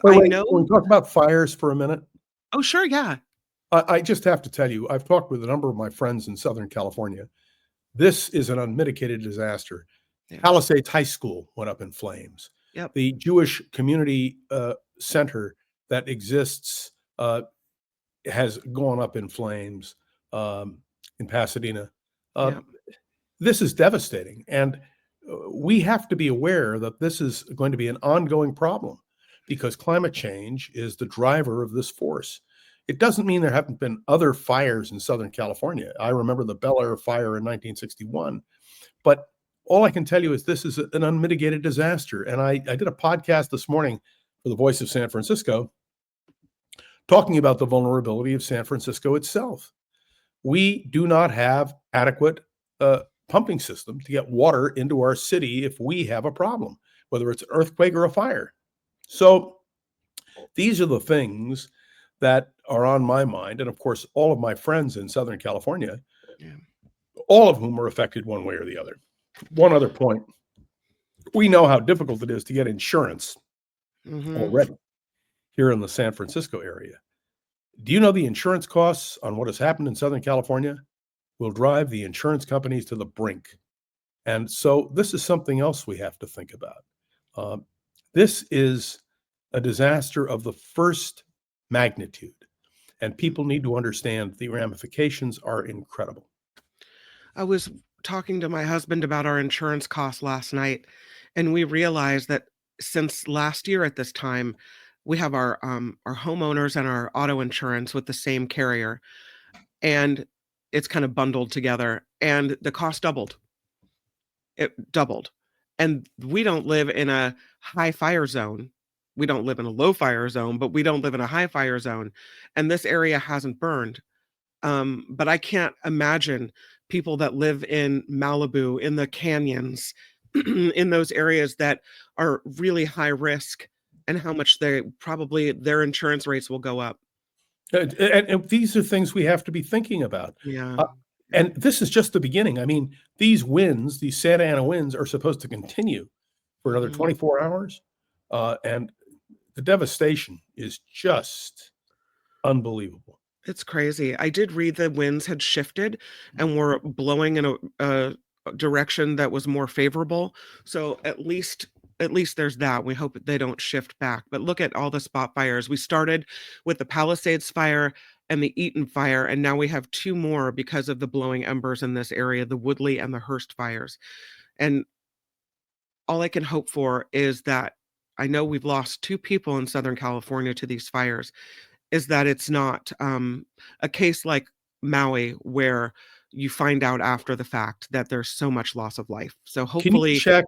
Wait, I wait. know. Can we talk about fires for a minute? Oh, sure, yeah. I just have to tell you, I've talked with a number of my friends in Southern California. This is an unmitigated disaster. Yeah. Palisades High School went up in flames. Yep. The Jewish community center that exists has gone up in flames in Pasadena. Uh, Yeah. this is devastating. And we have to be aware that this is going to be an ongoing problem because climate change is the driver of this force. It doesn't mean there haven't been other fires in Southern California. I remember the Bel Air fire in 1961. But all I can tell you is this is an unmitigated disaster. And I did a podcast this morning for the Voice of San Francisco talking about the vulnerability of San Francisco itself. We do not have adequate pumping system to get water into our city if we have a problem, whether it's an earthquake or a fire. So these are the things that are on my mind. And of course, all of my friends in Southern California, Yeah. all of whom are affected one way or the other. One other point, we know how difficult it is to get insurance already here in the San Francisco area. Do you know the insurance costs on what has happened in Southern California will drive the insurance companies to the brink? And so this is something else we have to think about. This is a disaster of the first magnitude, and people need to understand the ramifications are incredible. I was talking to my husband about our insurance costs last night, and we realized that since last year at this time, we have our homeowners and our auto insurance with the same carrier, and it's kind of bundled together, and the cost doubled. It doubled. And we don't live in a high fire zone. We don't live in a low fire zone, but we don't live in a high fire zone. And this area hasn't burned. But I can't imagine people that live in Malibu, in the canyons, in those areas that are really high risk, and how much their insurance rates will go up. And these are things we have to be thinking about. Yeah. Uh, and this is just the beginning. I mean, these winds, these Santa Ana winds, are supposed to continue for another Mhm. 24 hours. And the devastation is just unbelievable. It's crazy. I did read the winds had shifted and were blowing in a direction that was more favorable. So at least there's that. We hope they don't shift back. But look at all the spot fires. We started with the Palisades fire and the Eaton fire, and now we have two more because of the blowing embers in this area, the Woodley and the Hearst fires. And all I can hope for is that I know we've lost two people in Southern California to these fires, is that it's not a case like Maui where you find out after the fact that there's so much loss of life. So Can you hopefully. check?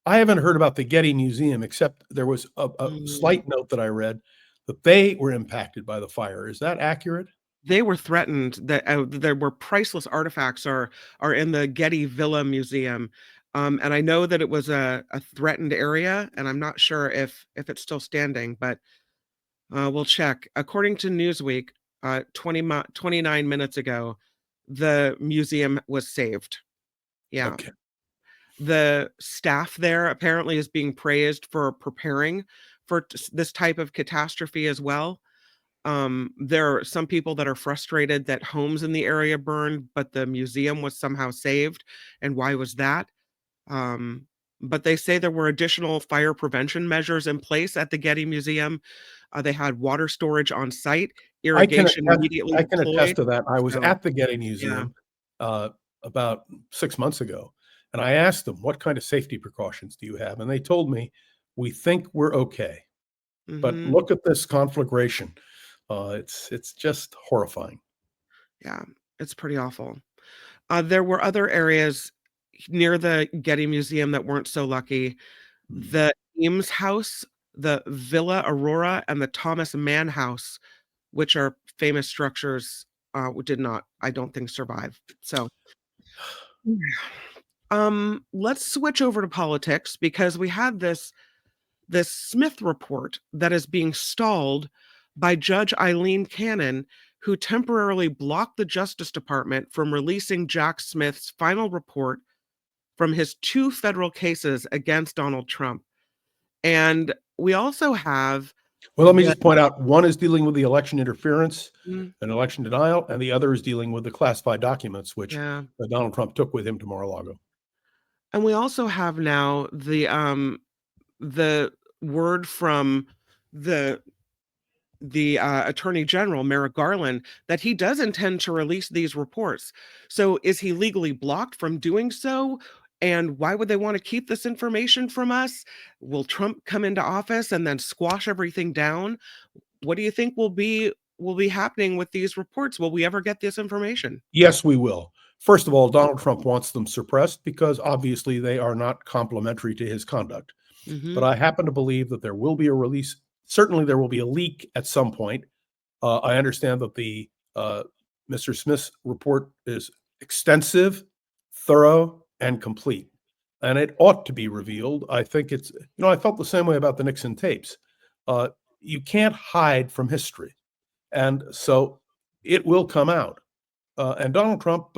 I haven't heard about the Getty Museum, except there was a Mm, slight note that I read that they were impacted by the fire. Is that accurate? they were threatened that there were priceless artifacts are in the Getty Villa Museum. And I know that it was a threatened area, and I'm not sure if it's still standing, but we'll check. According to Newsweek, 29 minutes ago, the museum was saved. Yeah. Okay. The staff there apparently is being praised for preparing for this type of catastrophe as well. There are some people that are frustrated that homes in the area burned, but the museum was somehow saved. And why was that? Um, but they say there were additional fire prevention measures in place at the Getty Museum. They had water storage on site, I can irrigation attest, immediately I can attest deployed. to that. I was So, at the Getty yeah. Museum uh, about 6 months ago, and I asked them, "What kind of safety precautions do you have?" And they told me, "We think we're okay, but Hmm. look at this conflagration. It's just horrifying." Yeah, it's pretty awful. There were other areas near the Getty Museum that weren't so lucky. Mm. The Eames House, the Villa Aurora, and the Thomas Mann House, which are famous structures, did not, I don't think, survive. So, yeah. Let's switch over to politics because we had this Smith report that is being stalled by Judge Eileen Cannon, who temporarily blocked the Justice Department from releasing Jack Smith's final report from his two federal cases against Donald Trump. And we also have Well, let me The just point out one is dealing with the election interference mm, and election denial, and the other is dealing with the classified documents, which yeah. Donald Trump took with him to Mar-a-Lago. And we also have now the word from the Attorney General, Merrick Garland, that he does intend to release these reports. So is he legally blocked from doing so? And why would they want to keep this information from us? Will Trump come into office and then squash everything down? What do you think will be happening with these reports? Will we ever get this information? Yes, we will. First of all, Donald Trump wants them suppressed because obviously they are not complementary to his conduct. But Mhm. I happen to believe that there will be a release. Certainly, there will be a leak at some point. I understand that the Mr. Smith's report is extensive, thorough, and complete, and it ought to be revealed. I think I felt the same way about the Nixon tapes. Uh, you can't hide from history, and so it will come out. And Donald Trump,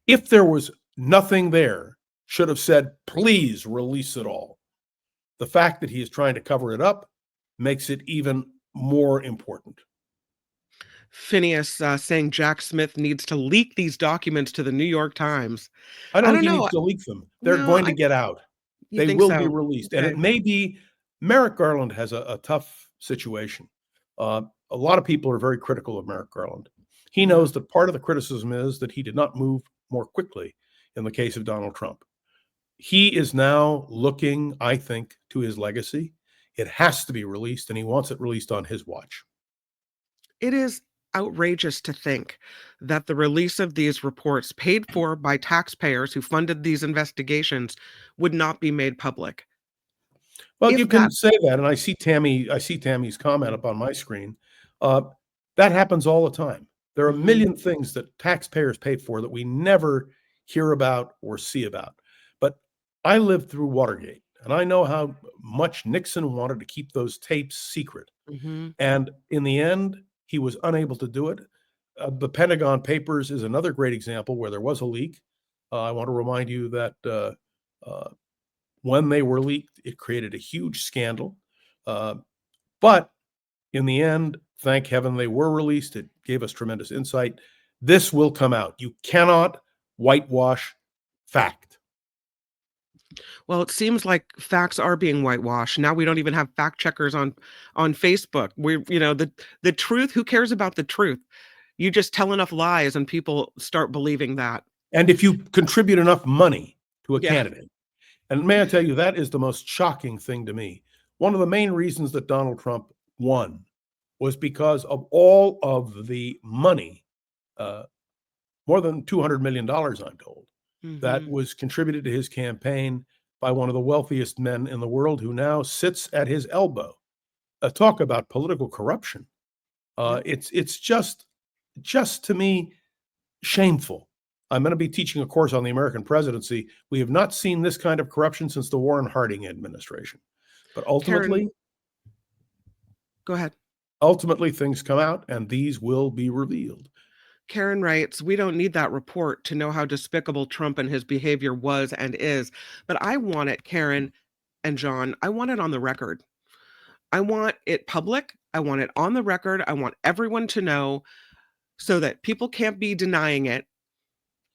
if there was nothing there, should have said, please release it all. The fact that he is trying to cover it up makes it even more important. Phineas saying Jack Smith needs to leak these documents to the New York Times. I I don't think don't he know. needs to leak them. They're No, going to get out. you They think will be so? released. And it Okay. may be Merrick Garland has a tough situation. Uh, a lot of people are very critical of Merrick Garland. He Yeah. knows that part of the criticism is that he did not move more quickly in the case of Donald Trump. He is now looking, I think, to his legacy. It has to be released, and he wants it released on his watch. It is outrageous to think that the release of these reports, paid for by taxpayers who funded these investigations, would not be made public. Well, you If can that say that, and I see Tammy's comment up on my screen. Uh, that happens all the time. There are a Mhm, million things that taxpayers pay for that we never hear about or see about. But I lived through Watergate, and I know how much Nixon wanted to keep those tapes secret. mhm. And in the end, he was unable to do it. The Pentagon Papers is another great example where there was a leak. I want to remind you that uh, when they were leaked, it created a huge scandal. Uh, but in the end, thank heaven they were released. It gave us tremendous insight. This will come out. You cannot whitewash fact. Well, it seems like facts are being whitewashed. Now we don't even have fact checkers on Facebook. The truth, who cares about the truth? You just tell enough lies and people start believing that. And if you contribute enough money to a Yeah. candidate, and may I tell you, that is the most shocking thing to me. One of the main reasons that Donald Trump won was because of all of the money, uh, more than $200 million, I'm told, that Mhm. was contributed to his campaign by one of the wealthiest men in the world who now sits at his elbow. Talk about political corruption. Yeah. It's just to me shameful. I'm going to be teaching a course on the American presidency. We have not seen this kind of corruption since the Warren Harding administration. But Karen, go ahead. ultimately things come out and these will be revealed. Karen writes, "We don't need that report to know how despicable Trump and his behavior was and is. But I want it, Karen and John, I want it on the record. I want it public. I want it on the record. I want everyone to know so that people can't be denying it.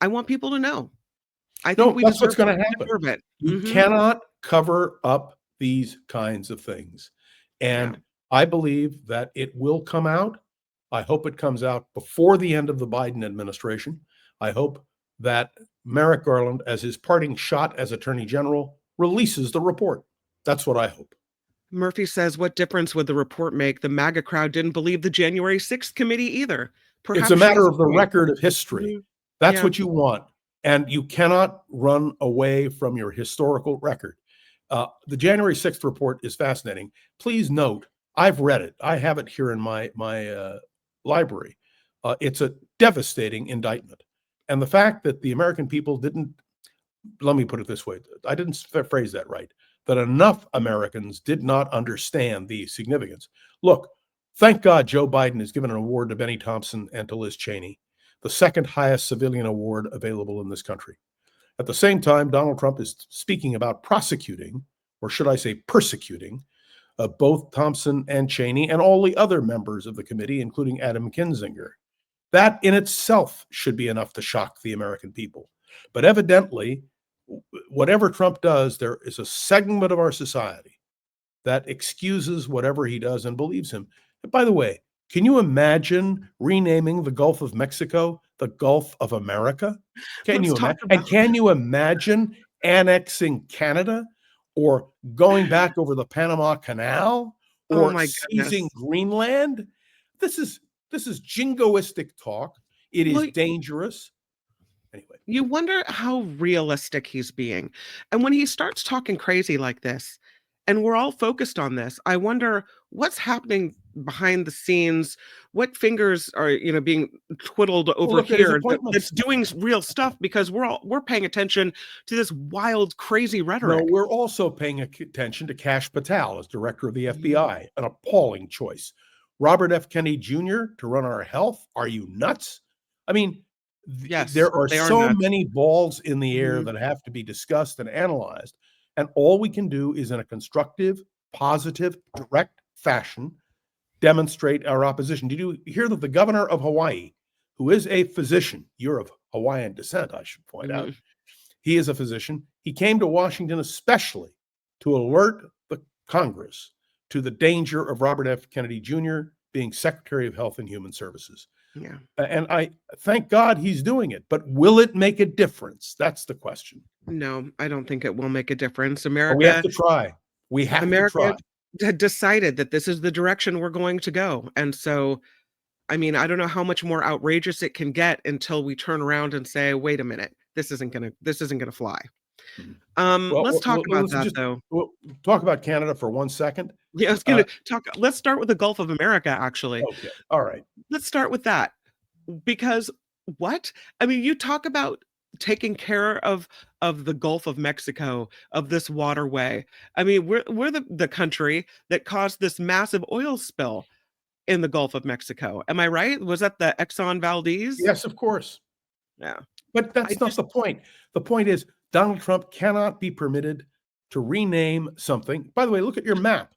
I want people to know. I think No, we that's what's deserve going to happen. it. You Mhm. cannot cover up these kinds of things. Yeah. And I believe that it will come out. I hope it comes out before the end of the Biden administration. I hope that Merrick Garland, as his parting shot as Attorney General, releases the report. That's what I hope. Murphy says, "What difference would the report make? The MAGA crowd didn't believe the January 6th committee either. It's a Perhaps she has matter of a the point." record of history. Mhm. That's Yeah. what you want. And you cannot run away from your historical record. The January 6th report is fascinating. Please note, I've read it. I have it here in my library. It's a devastating indictment. And the fact that the American people didn't, let me put it this way, I didn't phrase that right, that enough Americans did not understand the significance. Look, thank God Joe Biden has given an award to Benny Thompson and to Liz Cheney, the second highest civilian award available in this country. At the same time, Donald Trump is speaking about prosecuting, or should I say persecuting, both Thompson and Cheney and all the other members of the committee, including Adam Kinzinger. That in itself should be enough to shock the American people. But evidently, whatever Trump does, there is a segment of our society that excuses whatever he does and believes him. And by the way, can you imagine renaming the Gulf of Mexico the Gulf of America? Can Let's you talk imagine? about And can you imagine annexing Canada or going back over the Panama Canal oh or my seizing goodness. Greenland? This is jingoistic talk. It is Well, dangerous. Anyway, you wonder how realistic he's being. And when he starts talking crazy like this, and we're all focused on this, I wonder what's happening behind the scenes. What fingers are, being twiddled well, over look at his here that's appointments. doing real stuff because we're paying attention to this wild, crazy No, rhetoric. we're also paying attention to Kash Patel as director of the Mhm. FBI, an appalling choice. Robert F. Kennedy Jr. to run our health. Are you nuts? I mean, Yes, there are they are so nuts. many balls in the air Mhm. that have to be discussed and analyzed. And all we can do is, in a constructive, positive, direct fashion, demonstrate our opposition. Did you hear that the governor of Hawaii, who is a physician, you're of Hawaiian descent, I should point out, Mhm. he is a physician. He came to Washington especially to alert the Congress to the danger of Robert F. Kennedy Jr. being Secretary of Health and Human Services. Yeah. And I thank God he's doing it, but will it make a difference? That's the question. No, I don't think it will make a difference. But we have America to try. We have to America try. had decided that this is the direction we're going to go. And so, I mean, I don't know how much more outrageous it can get until we turn around and say, "Wait a minute, this isn't gonna fly." Mhm. Let's talk about Let's that just though. we'll talk about Canada for 1 second. Yeah, I was Uh, gonna talk. Let's start with the Gulf of America, actually. okay, all right. Let's start with that because what? I mean, you talk about taking care of the Gulf of Mexico, of this waterway. I mean, we're the country that caused this massive oil spill in the Gulf of Mexico. Am I right? Was that the Exxon Valdez? Yes, of course. Yeah. But I that's not just the point. The point is Donald Trump cannot be permitted to rename something. By the way, look at your map.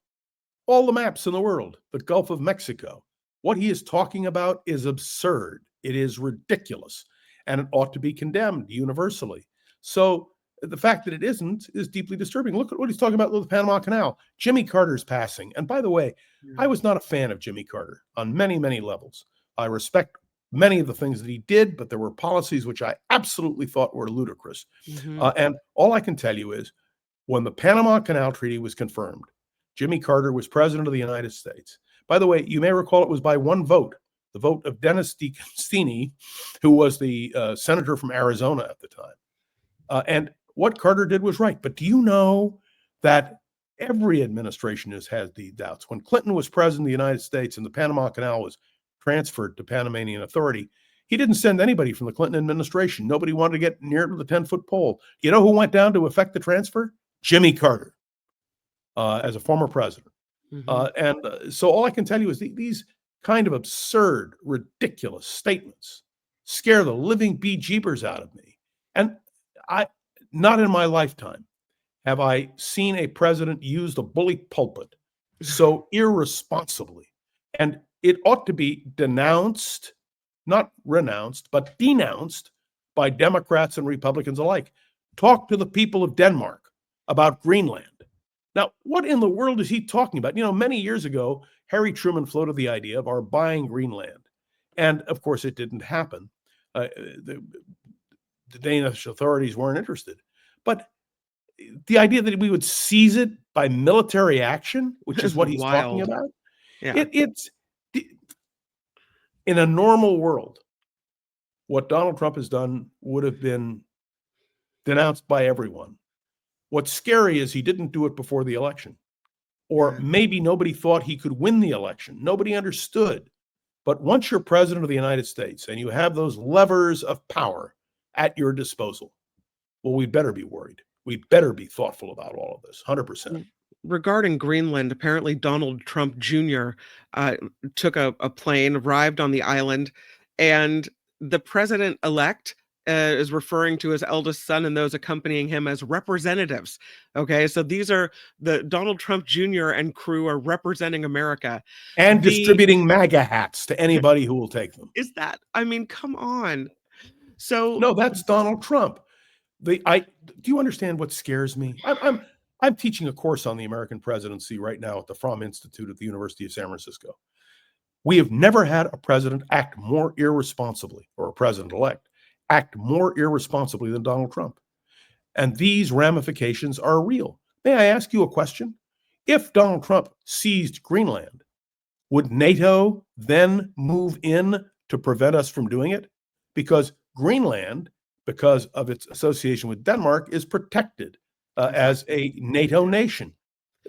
All the maps in the world, the Gulf of Mexico. What he is talking about is absurd. It is ridiculous, and it ought to be condemned universally. So the fact that it isn't is deeply disturbing. Look at what he's talking about with the Panama Canal. Jimmy Carter's passing. And by the way, I Yeah. was not a fan of Jimmy Carter on many, many levels. I respect many of the things that he did, but there were policies which I absolutely thought were ludicrous. Mhm. And all I can tell you is when the Panama Canal Treaty was confirmed, Jimmy Carter was president of the United States. By the way, you may recall it was by one vote, the vote of Dennis DeCastini, who was the senator from Arizona at the time. And what Carter did was right. But do you know that every administration has had these doubts? When Clinton was president of the United States and the Panama Canal was transferred to Panamanian Authority, he didn't send anybody from the Clinton administration. Nobody wanted to get near to the 10-foot pole. You know who went down to effect the transfer? Jimmy Carter, as a former president. Mhm. So all I can tell you is these kind of absurd, ridiculous statements scare the living bejeebers out of me. And I, not in my lifetime, have I seen a president use the bully pulpit so irresponsibly. And it ought to be denounced, not renounced, but denounced by Democrats and Republicans alike. Talk to the people of Denmark about Greenland. Now, what in the world is he talking about? You know, many years ago, Harry Truman floated the idea of our buying Greenland. And of course, it didn't happen. The, the Danish authorities weren't interested. But the idea that we would seize it by military action, which is It's what he's talking wild. about, Yeah. it's in a normal world, what Donald Trump has done would have been denounced by everyone. What's scary is he didn't do it before the election, or Yeah. maybe nobody thought he could win the election. Nobody understood. But once you're president of the United States and you have those levers of power at your disposal, well, we better be worried. We better be thoughtful about all of this, 100%. Regarding Greenland, apparently Donald Trump Jr. uh, took a plane, arrived on the island, and the president-elect is referring to his eldest son and those accompanying him as representatives. Okay, so these are the Donald Trump Jr. and crew are representing America. And The distributing MAGA hats to anybody who will take them. is that, I mean, come on. So No, that's Donald Trump. Do you understand what scares me? I'm teaching a course on the American presidency right now at the Fromm Institute at the University of San Francisco. We have never had a president act more irresponsibly, or a president-elect act more irresponsibly than Donald Trump. And these ramifications are real. May I ask you a question? If Donald Trump seized Greenland, would NATO then move in to prevent us from doing it? Because Greenland, because of its association with Denmark, is protected as a NATO nation.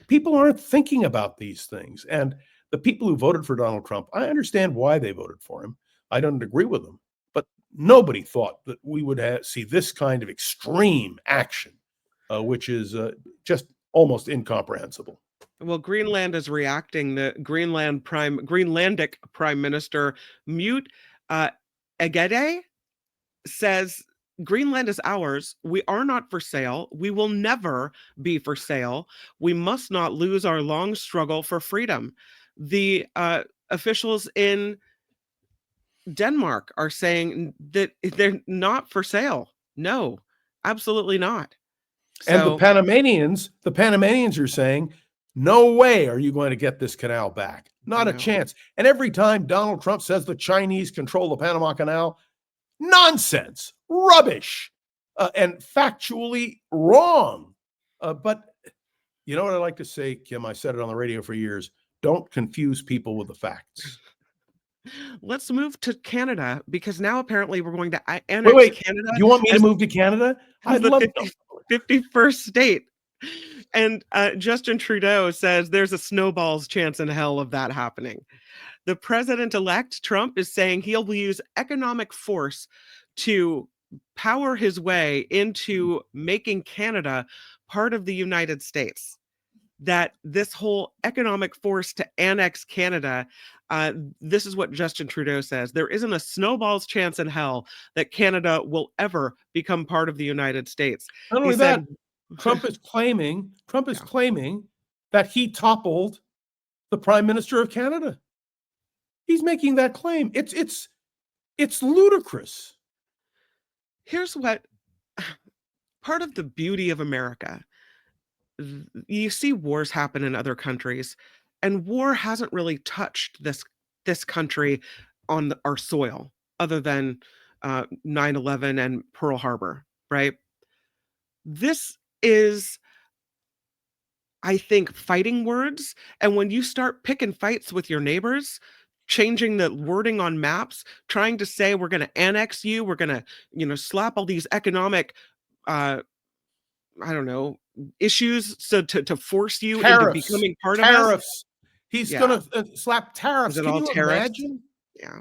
People aren't thinking about these things. And the people who voted for Donald Trump, I understand why they voted for him. I don't agree with them. But nobody thought that we would see this kind of extreme action, which is just almost incomprehensible. well, Greenland is reacting. The Greenlandic Prime Minister Mute Egede says Greenland is ours. We are not for sale. We will never be for sale. We must not lose our long struggle for freedom. The officials in Denmark are saying that they're not for sale. No, absolutely not. And the So Panamanians are saying, no way are you going to get this canal back. Not a chance. And every time Donald Trump says the Chinese control the Panama Canal, nonsense, rubbish, and factually wrong. But you know what I like to say, Kim? I said it on the radio for years. Don't confuse people with the facts. let's move to Canada, because now apparently we're going to annex Canada. You want me to move to Canada? I'd love the 51st state. And Justin Trudeau says there's a snowball's chance in hell of that happening. The president-elect Trump is saying he'll use economic force to power his way into making Canada part of the United States. That this whole economic force to annex Canada, this is what Justin Trudeau says. There isn't a snowball's chance in hell that Canada will ever become part of the United States. Not only that, Trump is claiming that he toppled the Prime Minister of Canada. He's making that claim. It's ludicrous. Here's what part of the beauty of America. You see wars happen in other countries, and war hasn't really touched this country on our soil, other than 9/11 and Pearl Harbor, right? This is, I think, fighting words. And when you start picking fights with your neighbors, changing the wording on maps, trying to say we're going to annex you, we're going to, slap all these economic, I don't know, issues so to force you into becoming part of us. He's going to slap tariffs. Can you imagine? Yeah.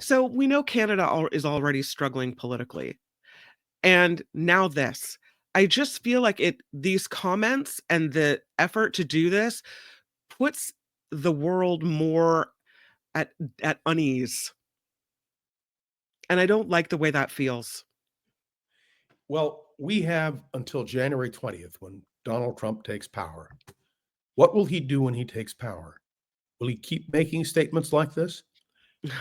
So we know Canada is already struggling politically. And now this. I just feel like these comments and the effort to do this puts the world more at unease. And I don't like the way that feels. Well, we have until January 20th when Donald Trump takes power. What will he do when he takes power? Will he keep making statements like this?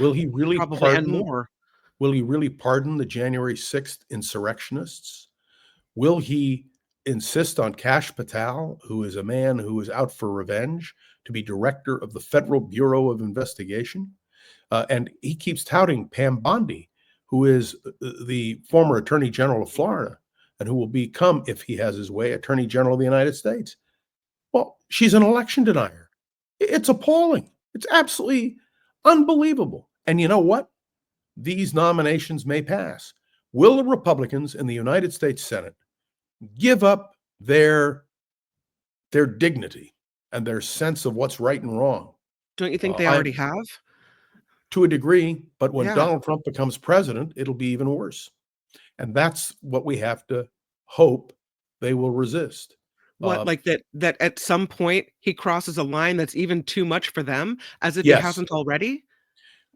Will he really Will he really pardon the January 6th insurrectionists? Will he insist on Kash Patel, who is a man who is out for revenge, to be director of the Federal Bureau of Investigation? And he keeps touting Pam Bondi, who is the former Attorney General of Florida and who will become, if he has his way, Attorney General of the United States. Well, she's an election denier. It's appalling. It's absolutely unbelievable. And you know what? These nominations may pass. Will the Republicans in the United States Senate give up their dignity and their sense of what's right and wrong? Don't you think they already have? To a degree, but when Donald Trump becomes president, it'll be even worse. And that's what we have to hope they will resist. What, like that at some point he crosses a line that's even too much for them, as if he hasn't already?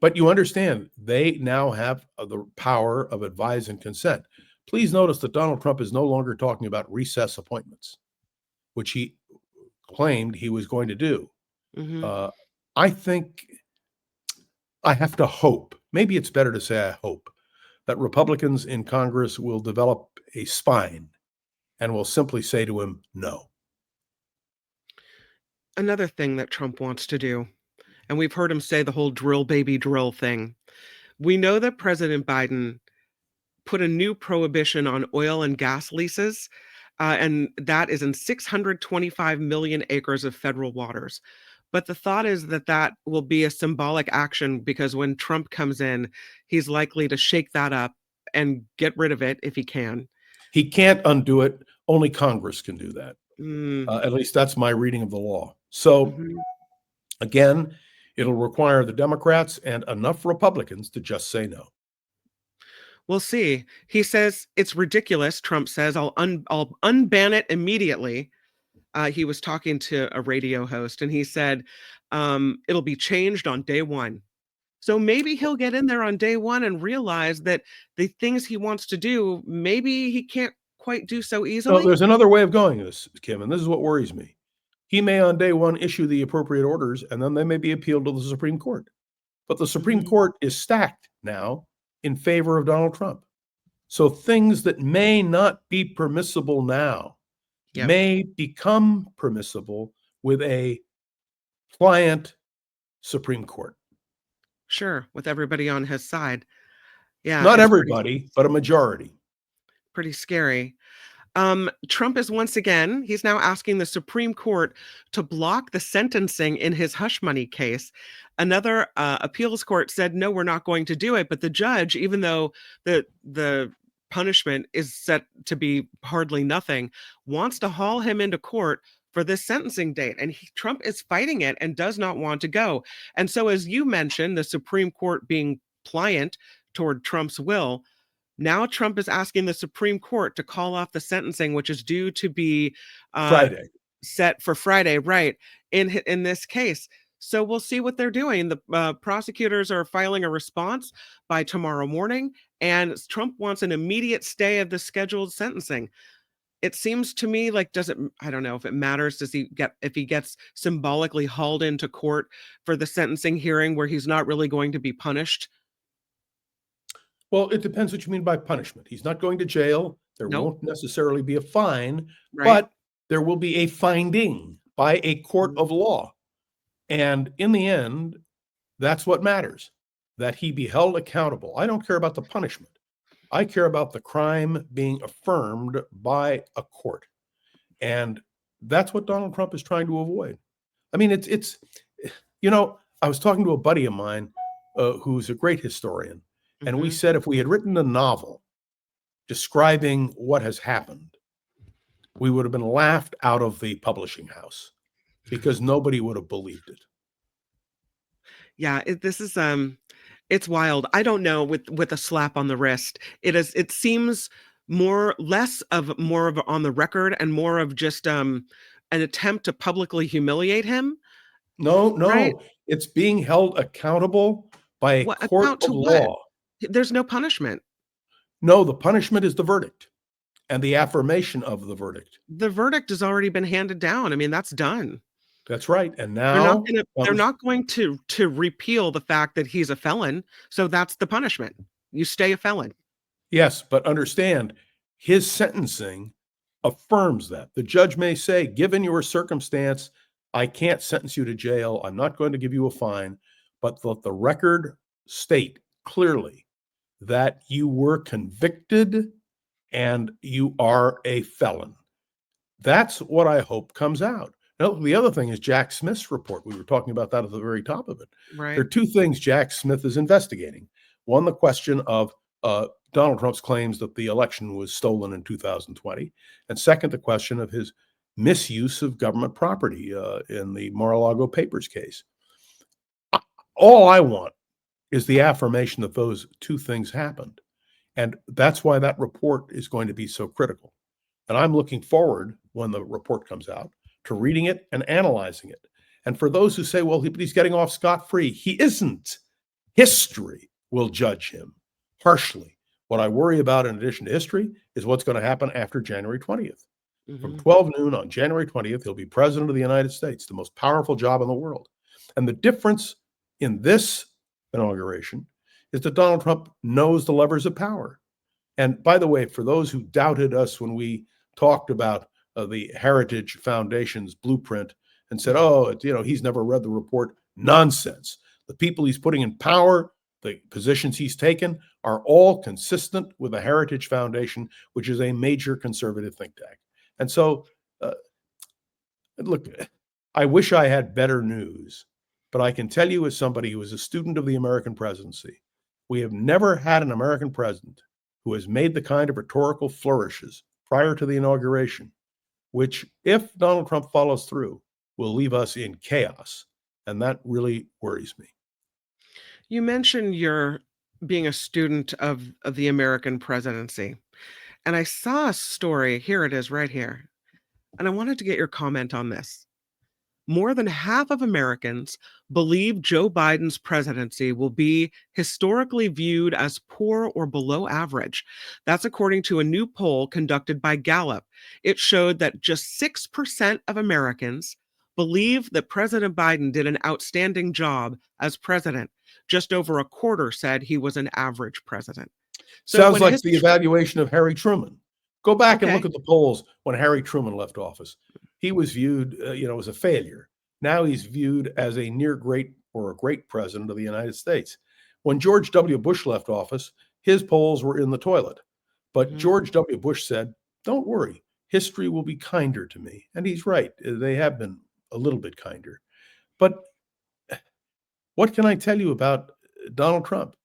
But you understand, they now have the power of advise and consent. Please notice that Donald Trump is no longer talking about recess appointments, which he claimed he was going to do. Hmm. Uh, I think I have to hope, maybe it's better to say I hope, that Republicans in Congress will develop a spine and will simply say to him, no. Another thing that Trump wants to do, and we've heard him say the whole drill baby drill thing. We know that President Biden put a new prohibition on oil and gas leases, and that is in 625 million acres of federal waters. But the thought is that that will be a symbolic action because when Trump comes in, he's likely to shake that up and get rid of it if he can. He can't undo it. Only Congress can do that. Mm, At least that's my reading of the law. So mhm. again, it'll require the Democrats and enough Republicans to just say no. We'll see. He says it's ridiculous. Trump says I'll unban it immediately. He was talking to a radio host, and he said it'll be changed on day one. So maybe he'll get in there on day one and realize that the things he wants to do, maybe he can't quite do so No, easily. there's another way of going this, Kim, and this is what worries me. He may on day one issue the appropriate orders, and then they may be appealed to the Supreme Court. But the Supreme Mhm. Court is stacked now in favor of Donald Trump. So things that may not be permissible now Yep. may become permissible with a pliant Supreme Court. Sure, with everybody on his side. Yeah, Not it's everybody, but a majority. pretty scary. Trump is once again, he's now asking the Supreme Court to block the sentencing in his hush money case. Another appeals court said, no, we're not going to do it. But the judge, even though the punishment is set to be hardly nothing, wants to haul him into court for this sentencing date. And Trump is fighting it and does not want to go. And so, as you mentioned, the Supreme Court being pliant toward Trump's will, now Trump is asking the Supreme Court to call off the sentencing, which is due to be uh, Friday. set for Friday, right? In this case, so we'll see what they're doing. The prosecutors are filing a response by tomorrow morning, and Trump wants an immediate stay of the scheduled sentencing. It seems to me like does it? I don't know if it matters. Does he get if he gets symbolically hauled into court for the sentencing hearing where he's not really going to be punished? Well, it depends what you mean by punishment. He's not going to jail. There Nope. won't necessarily be a fine, Right. but there will be a finding by a court Mhm. of law. And in the end, that's what matters, that he be held accountable. I don't care about the punishment. I care about the crime being affirmed by a court. And that's what Donald Trump is trying to avoid. I mean, I was talking to a buddy of mine who's a great historian, and we Mhm. said if we had written a novel describing what has happened, we would have been laughed out of the publishing house because nobody would have believed it. Yeah, this is it's wild. I don't know with a slap on the wrist. It seems more of on the record and more of just an attempt to publicly humiliate him, No, right? no, it's being held accountable by a What court account of to what? law. There's no punishment. No, the punishment is the verdict and the affirmation of the verdict. The verdict has already been handed down. I mean, that's done. That's right. And They're not now gonna they're comes, not going to repeal the fact that he's a felon. So that's the punishment. You stay a felon. yes, but understand his sentencing affirms that. The judge may say, given your circumstance, I can't sentence you to jail. I'm not going to give you a fine, but let the record state clearly that you were convicted and you are a felon. That's what I hope comes out. Now, the other thing is Jack Smith's report. We were talking about that at the very top of it. There Right. are two things Jack Smith is investigating. One, the question of Donald Trump's claims that the election was stolen in 2020. And second, the question of his misuse of government property in the Mar-a-Lago Papers case. All I want is the affirmation that those two things happened. And that's why that report is going to be so critical. And I'm looking forward when the report comes out to reading it and analyzing it. And for those who say, well, he's getting off scot-free, he isn't. History will judge him harshly. What I worry about, in addition to history, is what's going to happen after January 20th. From Hmm. 12 noon on January 20th, he'll be president of the United States, the most powerful job in the world. And the difference in this inauguration is that Donald Trump knows the levers of power. And by the way, for those who doubted us when we talked about the Heritage Foundation's blueprint and said, oh, he's never read the report, nonsense. The people he's putting in power, the positions he's taken, are all consistent with the Heritage Foundation, which is a major conservative think tank. And so, look, I wish I had better news, but I can tell you, as somebody who is a student of the American presidency, we have never had an American president who has made the kind of rhetorical flourishes prior to the inauguration, which, if Donald Trump follows through, will leave us in chaos. And that really worries me. You mentioned you're being a student of the American presidency. And I saw a story. Here it is right here. And I wanted to get your comment on this. More than half of Americans believe Joe Biden's presidency will be historically viewed as poor or below average. That's according to a new poll conducted by Gallup. It showed that just 6% of Americans believe that President Biden did an outstanding job as president. Just over a quarter said he was an average president. So Sounds when like the history, evaluation of Harry Truman. Go back and look okay. at the polls when Harry Truman left office. He was viewed, as a failure. Now he's viewed as a near great or a great president of the United States. When George W. Bush left office, his polls were in the toilet. But Mhm. George W. Bush said, don't worry, history will be kinder to me. And he's right. They have been a little bit kinder. But what can I tell you about Donald Trump?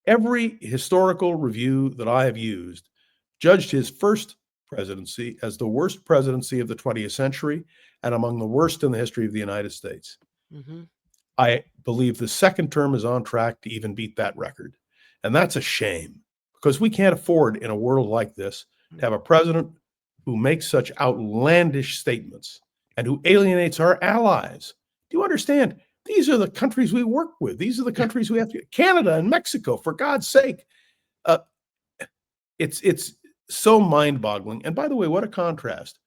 Every historical review that I have used judged his first presidency as the worst presidency of the 20th century and among the worst in the history of the United States. Mhm. I believe the second term is on track to even beat that record. And that's a shame, because we can't afford, in a world like this, to have a president who makes such outlandish statements and who alienates our allies. Do you understand? These are the countries we work with. These are the countries we have to, Canada and Mexico, for God's sake. Uh, it's so mind-boggling. And by the way, what a contrast.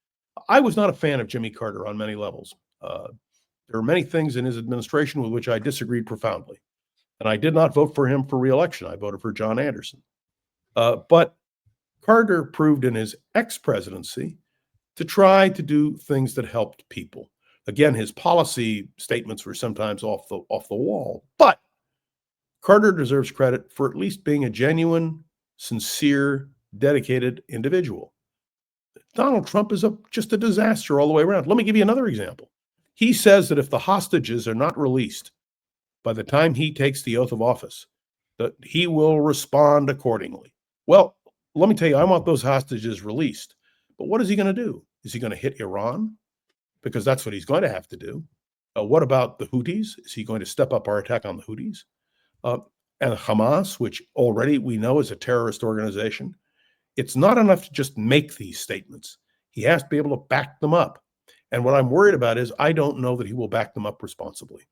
I was not a fan of Jimmy Carter on many levels. There are many things in his administration with which I disagreed profoundly. And I did not vote for him for reelection. I voted for John Anderson. But Carter proved in his ex-presidency to try to do things that helped people. Again, his policy statements were sometimes off the wall, but Carter deserves credit for at least being a genuine, sincere, dedicated individual. Donald Trump is just a disaster all the way around. Let me give you another example. He says that if the hostages are not released by the time he takes the oath of office, that he will respond accordingly. Well, let me tell you, I want those hostages released. But what is he going to do? Is he going to hit Iran? Because that's what he's going to have to do. What about the Houthis? Is he going to step up our attack on the Houthis? Uh, and Hamas, which already we know is a terrorist organization. It's not enough to just make these statements. He has to be able to back them up. And what I'm worried about is I don't know that he will back them up responsibly.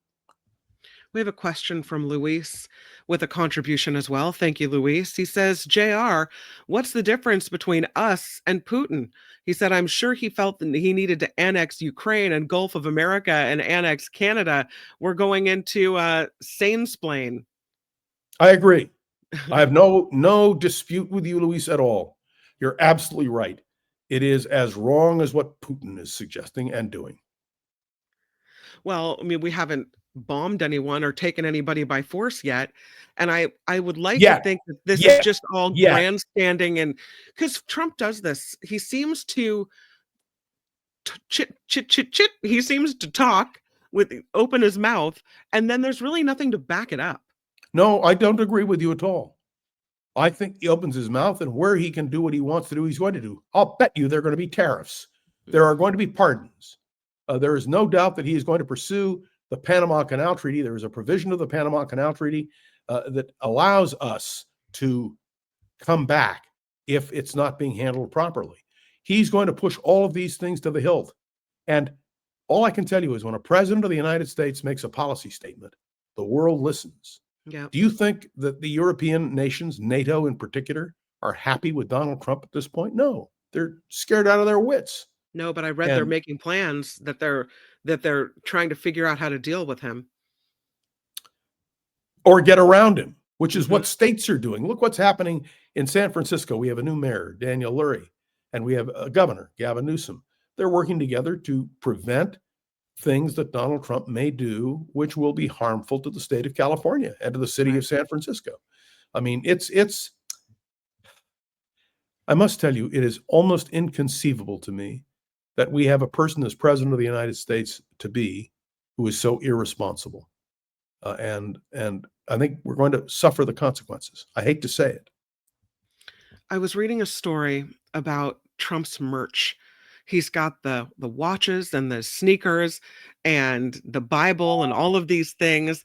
We have a question from Luis with a contribution as well. Thank you, Luis. He says, JR, what's the difference between us and Putin? He said, I'm sure he felt that he needed to annex Ukraine and Gulf of America and annex Canada. We're going into sane-splain. I agree. I have no dispute with you, Luis, at all. You're absolutely right. It is as wrong as what Putin is suggesting and doing. Well, I mean, we haven't bombed anyone or taken anybody by force yet. And I would like to Yet, think that this is yet, just all yet. grandstanding, and because Trump does this, he seems to chit chit chit chit. He seems to talk with open his mouth, and then there's really nothing to back it up. No, I don't agree with you at all. I think he opens his mouth, and where he can do what he wants to do, he's going to do. I'll bet you there are going to be tariffs. There are going to be pardons. There is no doubt that he is going to pursue the Panama Canal Treaty. There is a provision of the Panama Canal Treaty that allows us to come back if it's not being handled properly. He's going to push all of these things to the hilt. And all I can tell you is when a president of the United States makes a policy statement, the world listens. Yeah. Do you think that the European nations, NATO in particular, are happy with Donald Trump at this point? No, they're scared out of their wits. No, but I read they're And making plans that they're trying to figure out how to deal with him. or get around him, which is Mhm. what states are doing. Look what's happening in San Francisco. We have a new mayor, Daniel Lurie, and we have a governor, Gavin Newsom. They're working together to prevent things that Donald Trump may do, which will be harmful to the state of California and to the city Right. of San Francisco. I mean, I must tell you, it is almost inconceivable to me that we have a person as president of the United States to be who is so irresponsible. And I think we're going to suffer the consequences. I hate to say it. I was reading a story about Trump's merch. He's got the watches and the sneakers and the Bible and all of these things.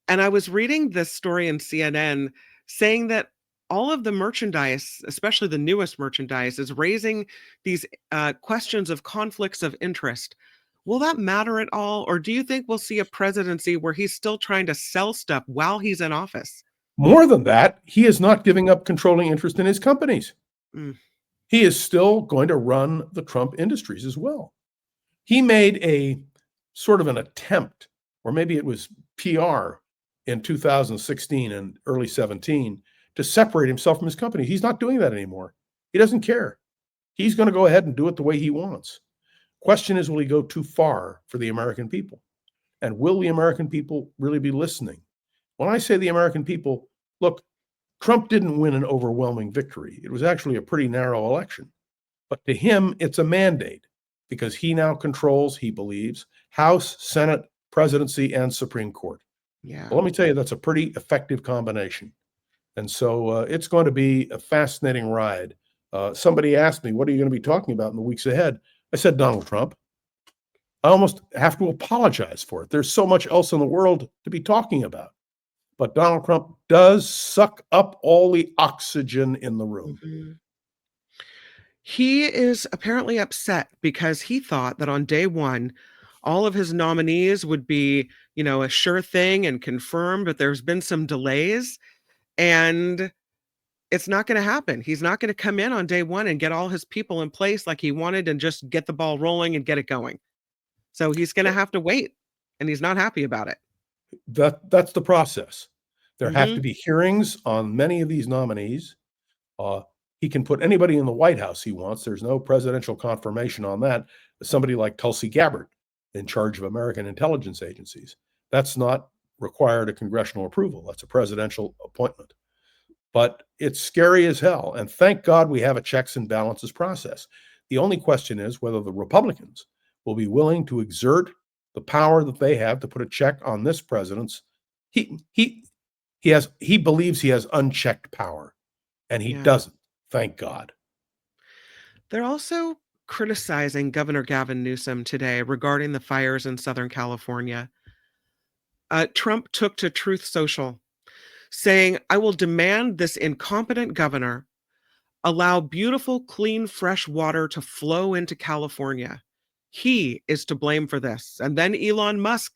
And I was reading this story in CNN saying that all of the merchandise, especially the newest merchandise, is raising these questions of conflicts of interest. Will that matter at all? Or do you think we'll see a presidency where he's still trying to sell stuff while he's in office? More than that, he is not giving up controlling interest in his companies. Mm, He is still going to run the Trump industries as well. He made a sort of an attempt, or maybe it was PR in 2016 and early 17, to separate himself from his company. He's not doing that anymore. He doesn't care. He's going to go ahead and do it the way he wants. Question is, will he go too far for the American people? And will the American people really be listening? When I say the American people, look, Trump didn't win an overwhelming victory. It was actually a pretty narrow election. But to him, it's a mandate because he now controls, he believes, House, Senate, presidency, and Supreme Court. yeah. Well, let me tell you, that's a pretty effective combination. And so it's going to be a fascinating ride. Somebody asked me, what are you going to be talking about in the weeks ahead? I said, Donald Trump. I almost have to apologize for it. There's so much else in the world to be talking about. But Donald Trump does suck up all the oxygen in the room. Mhm. He is apparently upset because he thought that on day one, all of his nominees would be, a sure thing and confirmed, but there's been some delays and it's not going to happen. He's not going to come in on day one and get all his people in place like he wanted and just get the ball rolling and get it going. So he's going to have to wait and he's not happy about it. That's the process. There have to Hmm. be hearings on many of these nominees. Uh, he can put anybody in the White House he wants. There's no presidential confirmation on that. Somebody like Tulsi Gabbard in charge of American intelligence agencies. That's not required a congressional approval. That's a presidential appointment. But it's scary as hell. And thank God we have a checks and balances process. The only question is whether the Republicans will be willing to exert the power that they have to put a check on this president's. He believes he has unchecked power, and he Yeah. doesn't. Thank God. They're also criticizing Governor Gavin Newsom today regarding the fires in Southern California. Trump took to Truth Social saying, I will demand this incompetent governor allow beautiful, clean, fresh water to flow into California. He is to blame for this. And then Elon Musk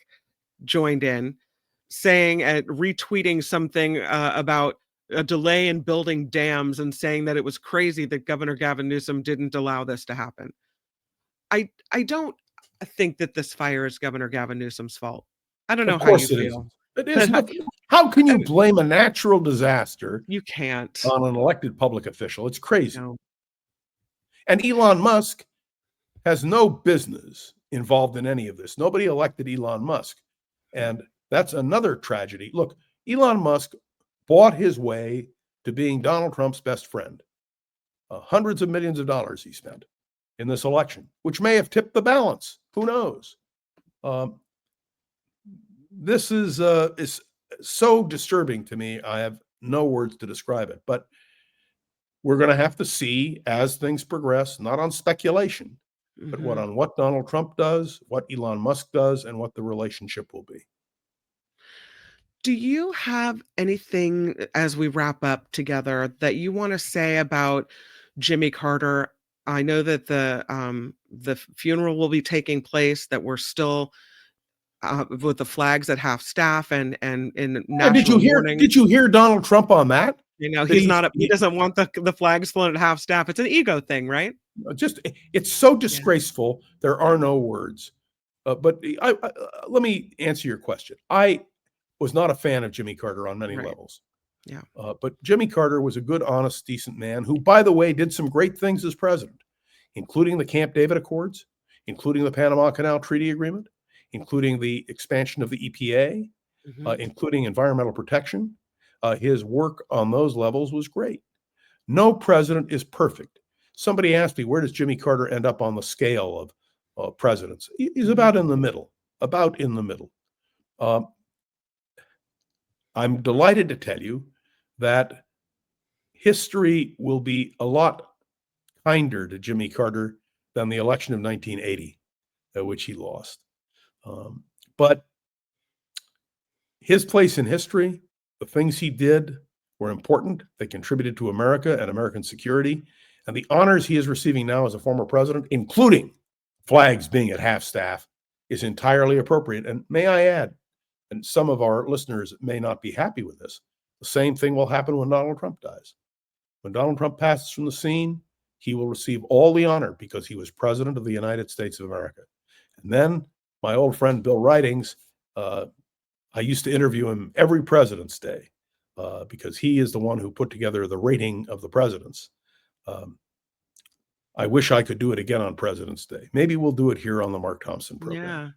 joined in, saying, retweeting something about a delay in building dams and saying that it was crazy that Governor Gavin Newsom didn't allow this to happen. I don't think that this fire is Governor Gavin Newsom's fault. I don't know Of how you course it isn't. feel. It isn't. I How can you mean, blame a natural disaster you can't. on an elected public official? It's crazy. No. And Elon Musk has no business involved in any of this. Nobody elected Elon Musk. And that's another tragedy. Look, Elon Musk bought his way to being Donald Trump's best friend. Hundreds of millions of dollars he spent in this election, which may have tipped the balance. Who knows? Um, this is so disturbing to me. I have no words to describe it. But we're going to have to see as things progress, not on speculation, but Mhm. what Donald Trump does, what Elon Musk does, and what the relationship will be. Do you have anything as we wrap up together that you want to say about Jimmy Carter? I know that the funeral will be taking place, that we're still with the flags at half staff and in Yeah, national mourning. did you hear Donald Trump on that? You know, That he's not he doesn't want the flags flown at half staff. It's an ego thing, right? just it's so Yeah, disgraceful. There are no words. But let me answer your question. I was not a fan of Jimmy Carter on many right. levels. Yeah. But Jimmy Carter was a good, honest, decent man who, by the way, did some great things as president, including the Camp David Accords, including the Panama Canal Treaty Agreement, including the expansion of the EPA, Mhm. including environmental protection. His work on those levels was great. No president is perfect. Somebody asked me, where does Jimmy Carter end up on the scale of presidents? He's Mhm. about in the middle, about in the middle. Um, I'm delighted to tell you that history will be a lot kinder to Jimmy Carter than the election of 1980, which he lost. Um, but his place in history, the things he did were important. They contributed to America and American security. And the honors he is receiving now as a former president, including flags being at half staff, is entirely appropriate. And may I add, and some of our listeners may not be happy with this, the same thing will happen when Donald Trump dies. When Donald Trump passes from the scene, he will receive all the honor because he was president of the United States of America. And then my old friend Bill Ridings, I used to interview him every President's Day because he is the one who put together the rating of the presidents. Um, I wish I could do it again on President's Day. Maybe we'll do it here on the Mark Thompson program. Yeah.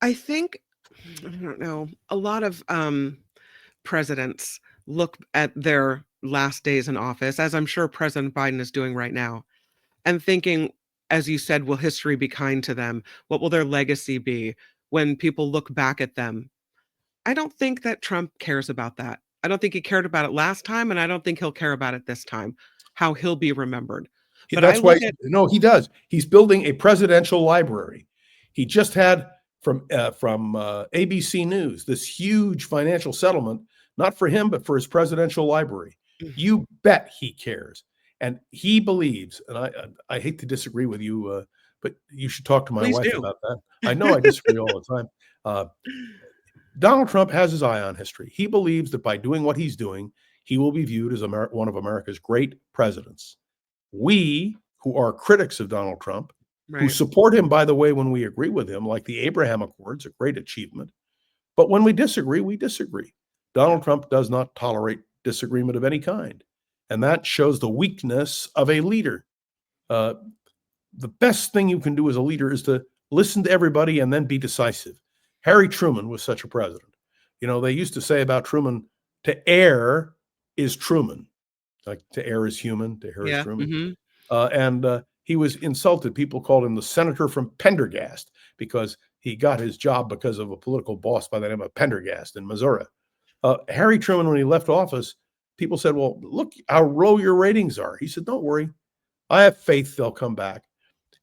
I think I don't know, a lot of presidents look at their last days in office, as I'm sure President Biden is doing right now, and thinking, as you said, will history be kind to them? What will their legacy be when people look back at them? I don't think that Trump cares about that. I don't think he cared about it last time, and I don't think he'll care about it this time, how he'll be remembered. But I That's why, look at no, he does. He's building a presidential library. He just had from ABC News this huge financial settlement, not for him, but for his presidential library. You bet he cares. And he believes, and I hate to disagree with you, but you should talk to my please wife do. about that. I know I disagree all the time. Uh, Donald Trump has his eye on history. He believes that by doing what he's doing, he will be viewed as one of America's great presidents. We, who are critics of Donald Trump, who Right. support him, by the way, when we agree with him, like the Abraham Accords, a great achievement. But when we disagree, we disagree. Yeah. Donald Trump does not tolerate disagreement of any kind. And that shows the weakness of a leader. Uh, the best thing you can do as a leader is to listen to everybody and then be decisive. Harry Truman was such a president. You know, they used to say about Truman, to err is Truman. Like to err is human, to err is Yeah. Truman. Mhm. And he was insulted. People called him the senator from Pendergast because he got his job because of a political boss by the name of Pendergast in Missouri. Harry Truman, when he left office, people said, well, look how low your ratings are. He said, don't worry. I have faith they'll come back.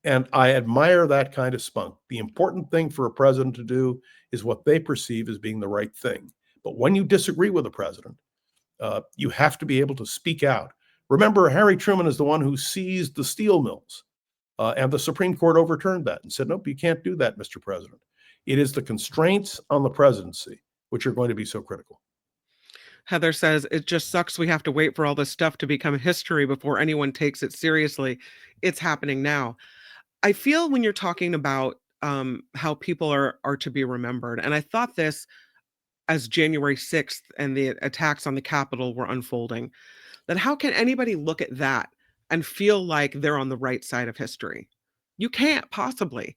And I admire that kind of spunk. The important thing for a president to do is what they perceive as being the right thing. But when you disagree with a president, you have to be able to speak out. Remember, Harry Truman is the one who seized the steel mills, and the Supreme Court overturned that and said, nope, you can't do that, Mr. President. It is the constraints on the presidency which are going to be so critical. Heather says, it just sucks we have to wait for all this stuff to become history before anyone takes it seriously. It's happening now. I feel when you're talking about how people are to be remembered, and I thought this as January 6th and the attacks on the Capitol were unfolding, that how can anybody look at that and feel like they're on the right side of history? You can't possibly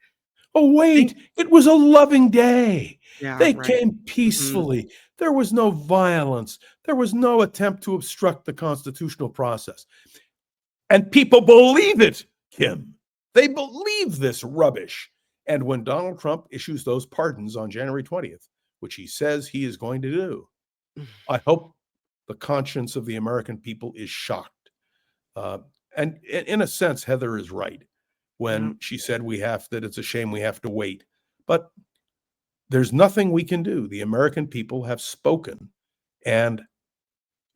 Oh, think, wait, it was a loving day. yeah, They right. came Hmm. peacefully. There was no violence. There was no attempt to obstruct the constitutional process. And people believe it, Kim. They believe this rubbish. And when Donald Trump issues those pardons on January 20th, which he says he is going to do, I hope the conscience of the American people is shocked. Uh, and in a sense, Heather is right Yeah. when she said that it's a shame we have to wait. But there's nothing we can do. The American people have spoken, and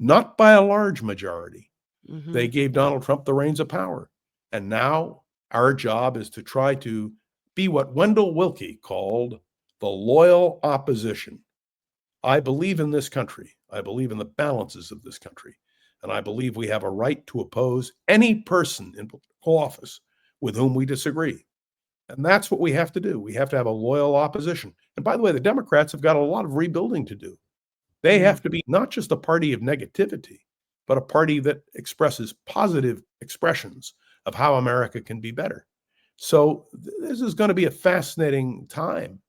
not by a large majority. Hmm. They gave Donald Trump the reins of power. And now our job is to try to be what Wendell Willkie called the loyal opposition. I believe in this country. I believe in the balances of this country. And I believe we have a right to oppose any person in political office with whom we disagree. And that's what we have to do. We have to have a loyal opposition. And by the way, the Democrats have got a lot of rebuilding to do. They have to be not just a party of negativity, but a party that expresses positive expressions of how America can be better. So this is going to be a fascinating time.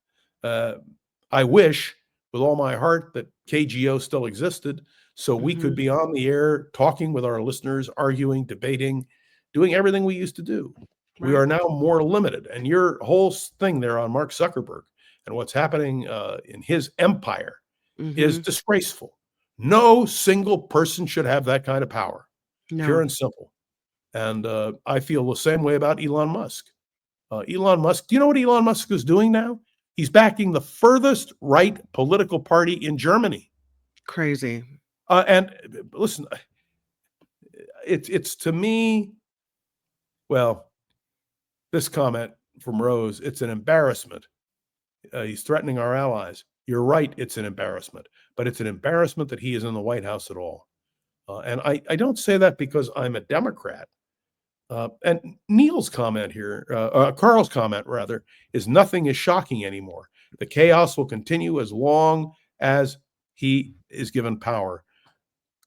I wish with all my heart that KGO still existed so we could be on the air talking with our listeners, arguing, debating, doing everything we used to do. We are now more limited. And your whole thing there on Mark Zuckerberg and what's happening in his empire is disgraceful. No single person should have that kind of power, pure and simple. And I feel the same way about Elon Musk. Elon Musk, do you know what Elon Musk is doing now? He's backing the furthest right political party in Germany. Crazy. And listen, it's to me, well, this comment from Rose, it's an embarrassment. He's threatening our allies. You're right, it's an embarrassment. But it's an embarrassment that he is in the White House at all. And I don't say that because I'm a Democrat. And Neil's comment here, Carl's comment rather, is nothing is shocking anymore. The chaos will continue as long as he is given power.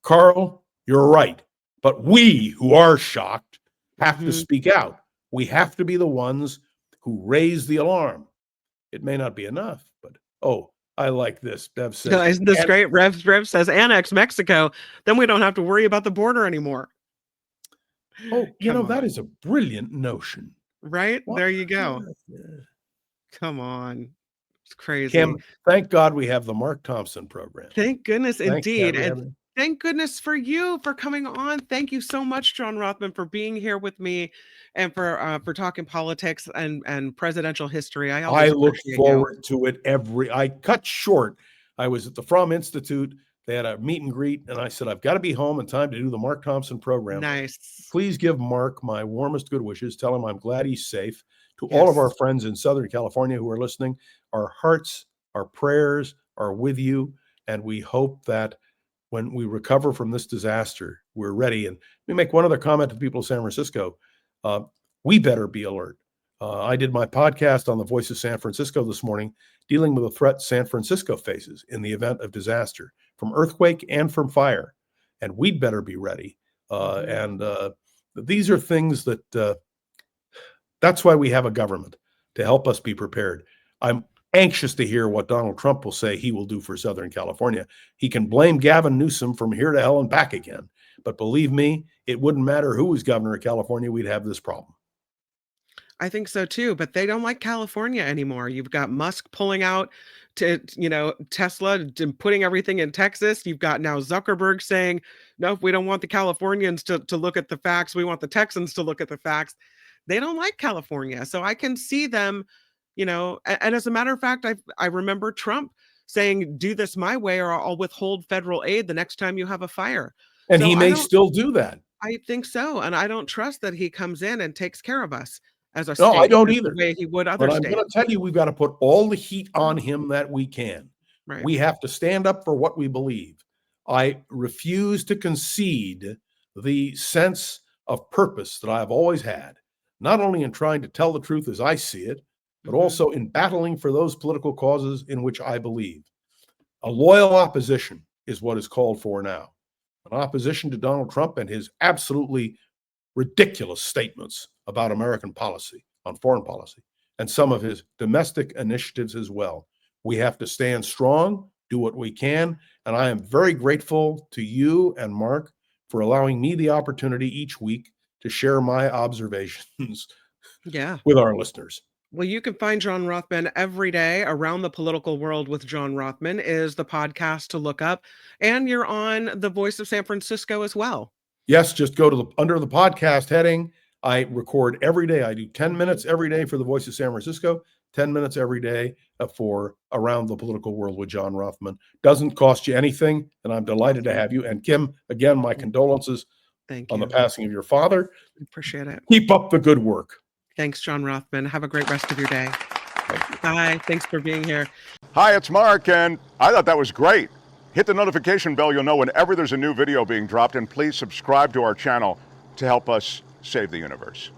Carl, you're right. But we who are shocked have to speak out. We have to be the ones who raise the alarm. It may not be enough, but I like this. Bev says, isn't this great? Rev says, annex Mexico. Then we don't have to worry about the border anymore. That is a brilliant notion. Right? There you go. Come on. It's crazy. Kim, thank God we have the Mark Thompson program. Thank goodness, indeed. And thank goodness for you for coming on. Thank you so much, John Rothmann, for being here with me and for talking politics and presidential history. I look forward to it I cut short. I was at the Fromm Institute. They had a meet and greet, and I said, I've got to be home in time to do the Mark Thompson program. Nice. Please give Mark my warmest good wishes. Tell him I'm glad he's safe. To all of our friends in Southern California who are listening, our hearts, our prayers are with you, and we hope that when we recover from this disaster, we're ready. And let me make one other comment to the people of San Francisco. We better be alert. I did my podcast on the Voice of San Francisco this morning, dealing with the threat San Francisco faces in the event of disaster, from earthquake and from fire. And we'd better be ready. And these are things that that's why we have a government, to help us be prepared. I'm anxious to hear what Donald Trump will say he will do for Southern California. He can blame Gavin Newsom from here to hell and back again. But believe me, it wouldn't matter who was governor of California, we'd have this problem. I think so too, but they don't like California anymore. You've got Musk pulling out to, Tesla putting everything in Texas. You've got now Zuckerberg saying, nope, we don't want the Californians to look at the facts. We want the Texans to look at the facts. They don't like California. So I can see them, and as a matter of fact, I remember Trump saying, do this my way or I'll withhold federal aid the next time you have a fire. And he may still do that. I think so. And I don't trust that he comes in and takes care of us. As a no, state, I don't either. The way he would other but states. I'm going to tell you, we've got to put all the heat on him that we can. Right. We have to stand up for what we believe. I refuse to concede the sense of purpose that I've always had, not only in trying to tell the truth as I see it, but also in battling for those political causes in which I believe. A loyal opposition is what is called for now. An opposition to Donald Trump and his absolutely ridiculous statements about American policy, on foreign policy, and some of his domestic initiatives as well. We have to stand strong, do what we can, and I am very grateful to you and Mark for allowing me the opportunity each week to share my observations with our listeners. Well, you can find John Rothmann every day. Around the Political World with John Rothmann is the podcast to look up, and you're on the Voice of San Francisco as well. Yes, just go to under the podcast heading. I record every day. I do 10 minutes every day for the Voice of San Francisco, 10 minutes every day for Around the Political World with John Rothmann. Doesn't cost you anything, and I'm delighted to have you. And Kim, again, my condolences on the passing of your father. Appreciate it. Keep up the good work. Thanks, John Rothman. Have a great rest of your day. Thank you. Bye. Thanks for being here. Hi, it's Mark, and I thought that was great. Hit the notification bell, you'll know whenever there's a new video being dropped, and please subscribe to our channel to help us save the universe.